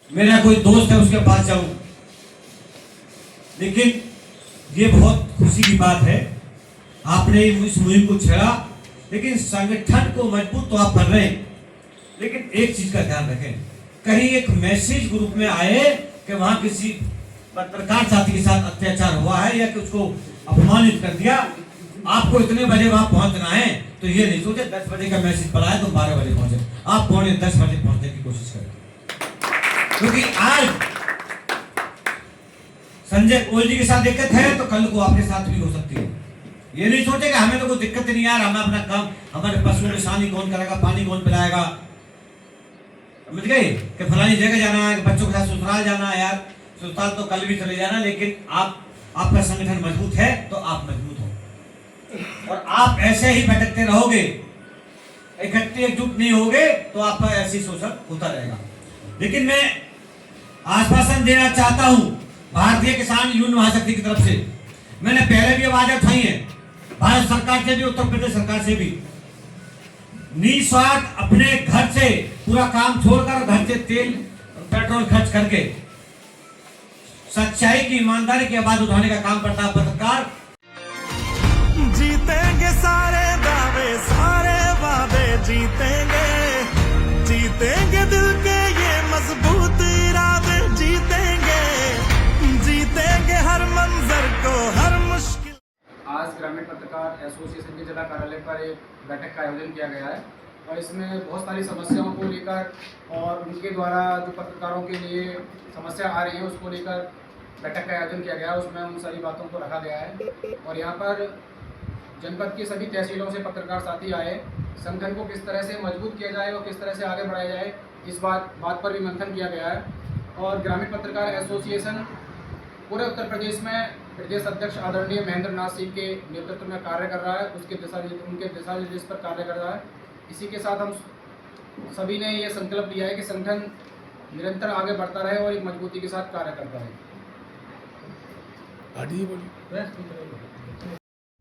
मेरा कोई दोस्त है उसके पास जाऊं। लेकिन ये बहुत खुशी की बात है, आपने इस मुहिम को छेड़ा, लेकिन संगठन को मजबूत तो आप कर रहे हैं। लेकिन एक चीज का ध्यान रखें, कहीं एक मैसेज ग्रुप में आए कि वहां किसी पत्रकार साथी के साथ अत्याचार हुआ है या कि उसको अपमानित कर दिया, आपको इतने बजे वहां पहुंचना है, तो ये नहीं सोचे 10 बजे का मैसेज पड़ा है तो 12 बजे पहुंचे। आप 9:45 बजे पहुंचने की कोशिश करें, क्योंकि आज संजय कोयल जी के साथ दिक्कत है तो कल को आपके साथ भी हो सकती है। ये नहीं सोचे कि हमें तो कोई दिक्कत नहीं यार, हमें अपना काम, हमारे पशुओं की शानी कौन करेगा, पानी कौन पिलाएगा, समझ गए कि फलानी जगह जाना है, बच्चों के साथ ससुराल जाना है। यार ससुराल तो कल भी चले जाना, लेकिन आपका संगठन मजबूत है तो आप मजबूत हो। और आप ऐसे ही भटकते रहोगे, इकट्ठे एकजुट नहीं होगे तो आपका ऐसी शोषण होता रहेगा। लेकिन मैं आश्वासन देना चाहता हूं भारतीय किसान यूनियन महाशक्ति की तरफ से, मैंने पहले भी आवाज उठाई है, भारत सरकार से भी, उत्तर प्रदेश सरकार से भी, निस्वार्थ अपने घर से पूरा काम छोड़कर घर से तेल पेट्रोल खर्च करके सच्चाई की ईमानदारी की आवाज उठाने का काम करता है पत्रकार। जीतेंगे सारे वादे जीतेंगे, जीतेंगे दिल के ये मजबूत इरादे, जीतेंगे हर मंजर को, हर मुश्किल। आज ग्रामीण पत्रकार एसोसिएशन के जिला कार्यालय पर एक बैठक का आयोजन किया गया है और इसमें बहुत सारी समस्याओं को लेकर और उनके द्वारा जो पत्रकारों के लिए समस्या आ रही है उसको लेकर बैठक का आयोजन किया गया है। उसमें उन सारी बातों को रखा गया है और यहाँ पर जनपद की सभी तहसीलों से पत्रकार साथी आए, संगठन को किस तरह से मजबूत किया जाए और किस तरह से आगे बढ़ाया जाए, इस बात पर भी मंथन किया गया है। और ग्रामीण पत्रकार एसोसिएशन पूरे उत्तर प्रदेश में प्रदेश अध्यक्ष आदरणीय महेंद्र नाथ सिंह के नेतृत्व में कार्य कर रहा है, उनके दिशा निर्देश पर कार्य कर रहा है। इसी के साथ हम सभी ने ये संकल्प लिया है कि संगठन निरंतर आगे बढ़ता रहे और एक मजबूती के साथ कार्य करता रहे।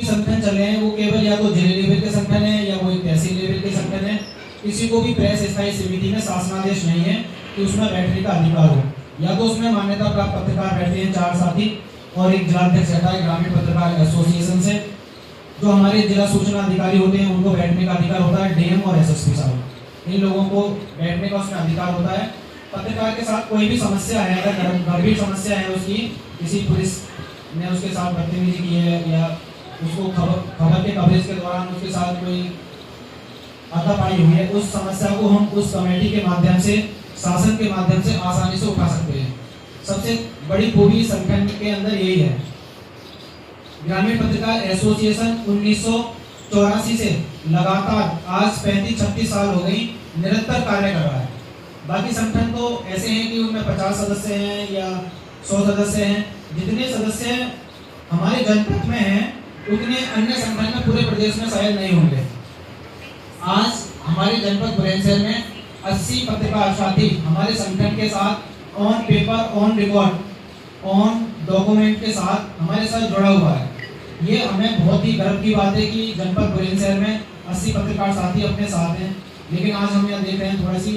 संगठन चल रहे हैं वो केवल या तो जिले लेवल के संगठन है या वो एक तहसील लेवल के संगठन है। किसी को भी प्रेस स्थायी समिति में शासनादेश नहीं है कि उसमें बैठने का अधिकार हो, या तो उसमें मान्यता प्राप्त पत्रकार बैठते हैं 4 साथी और एक जिलाध्यक्ष रहता है ग्रामीण पत्रकार एसोसिएशन से। जो हमारे जिला सूचना अधिकारी होते हैं उनको बैठने का अधिकार होता है, डीएम और एसएसपी साहब, इन लोगों को बैठने का उसमें अधिकार होता है। पत्रकार के साथ कोई भी समस्या है, अगर गंभीर समस्या है उसकी, किसी पुलिस ने उसके साथ बदतमीजी की है या उसको खबर के कवरेज के दौरान उसके साथ कोई हाथापाई हुई है, उस समस्या को हम उस कमेटी के माध्यम से, शासन के माध्यम से आसानी से उठा सकते हैं। सबसे बड़ी खूबी संगठन के अंदर यही है। ग्रामीण पत्रकार एसोसिएशन 1984 से लगातार आज 35-36 साल हो गई निरंतर कार्य कर रहा है। बाकी संगठन तो ऐसे हैं कि उनमें 50 सदस्य हैं या 100 सदस्य हैं। जितने सदस्य हमारे जनपद में हैं उतने अन्य संगठन में पूरे प्रदेश में शायद नहीं होंगे। आज हमारे जनपद बुलंदशहर में 80 पत्रकार साथी हमारे संगठन के साथ on paper, on record, on document के साथ हमारे साथ जुड़ा हुआ है। ये हमें बहुत ही गर्व की बात है कि जनपद बुलंदशहर में 80 पत्रकार साथी अपने साथ हैं। लेकिन आज हम यहाँ देख रहे हैं थोड़ी सी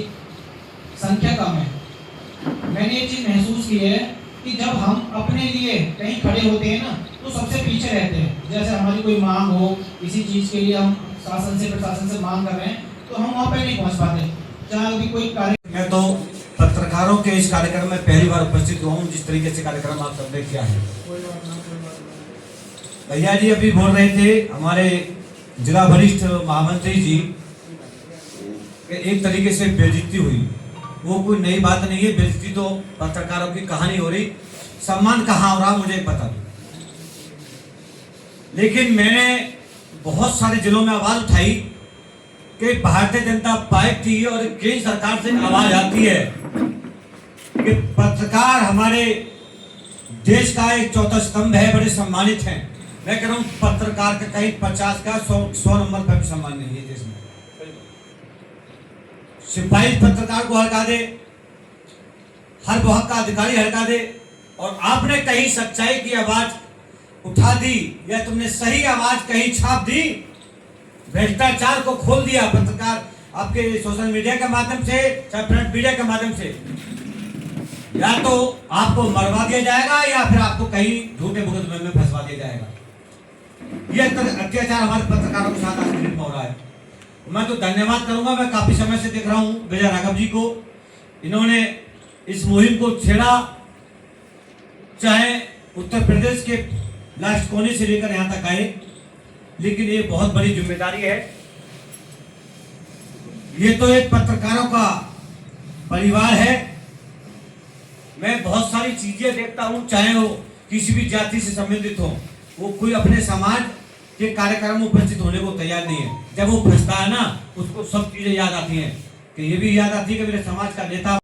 संख्या कम है। मैंने एक चीज महसूस की है कि जब हम अपने लिए कहीं खड़े होते हैं ना तो सबसे पीछे रहते हैं। जैसे हमारी कोई मांग हो, किसी चीज के लिए हम शासन से, प्रशासन से मांग कर रहे हैं तो हम वहाँ पे नहीं पहुँच पाते। चाहे अभी कोई कार्य, मैं तो पत्रकारों के इस कार्यक्रम में पहली बार उपस्थित हुआ हूँ, जिस तरीके से कार्यक्रम आप सबने किया है। भैया जी अभी बोल रहे थे, हमारे जिला वरिष्ठ महामंत्री जी, एक तरीके से बेइज्जती हुई। वो कोई नई बात नहीं है, बेइज्जती तो पत्रकारों की कहानी हो रही, सम्मान कहाँ हो रहा मुझे बता दो। लेकिन मैंने बहुत सारे जिलों में आवाज उठाई कि भारतीय जनता पार्टी और केंद्र सरकार से आवाज आती है कि पत्रकार हमारे देश का एक चौथा स्तंभ है, बड़े सम्मानित हैं। मैं कह रहा हूं पत्रकार का कहीं 50 का 100 नंबर पर भी सम्मान नहीं है देश में। सिपाही पत्रकार को हड़का दे, हर विभाग का अधिकारी हड़का दे, और आपने कहीं सच्चाई की आवाज उठा दी या तुमने सही आवाज कहीं छाप दी, भ्रष्टाचार को खोल दिया। पत्रकार आपके सोशल मीडिया के माध्यम से, चाहे प्रिंट मीडिया के माध्यम से, या तो आपको मरवा दिया जाएगा या फिर आपको कहीं झूठे मुकदमे में फंसवा दिया जाएगा। ये अत्याचार हमारे पत्रकारों के साथ आज दिल्ली में हो रहा है। मैं तो धन्यवाद करूंगा, मैं काफी समय से देख रहा हूं विजय राघव जी को, इन्होंने इस मुहिम को छेड़ा, चाहे उत्तर प्रदेश के लास्ट कोने से लेकर यहां तक आए, लेकिन ये बहुत बड़ी जिम्मेदारी है। ये तो एक पत्रकारों का परिवार है। मैं बहुत सारी चीजें देखता हूं, चाहे वो किसी भी जाति से संबंधित हो, वो कोई अपने समाज के कार्यक्रम में उपस्थित होने को तैयार नहीं है। जब वो फंसता है ना, उसको सब चीजें याद आती हैं, कि ये भी याद आती है कि मेरे समाज का नेता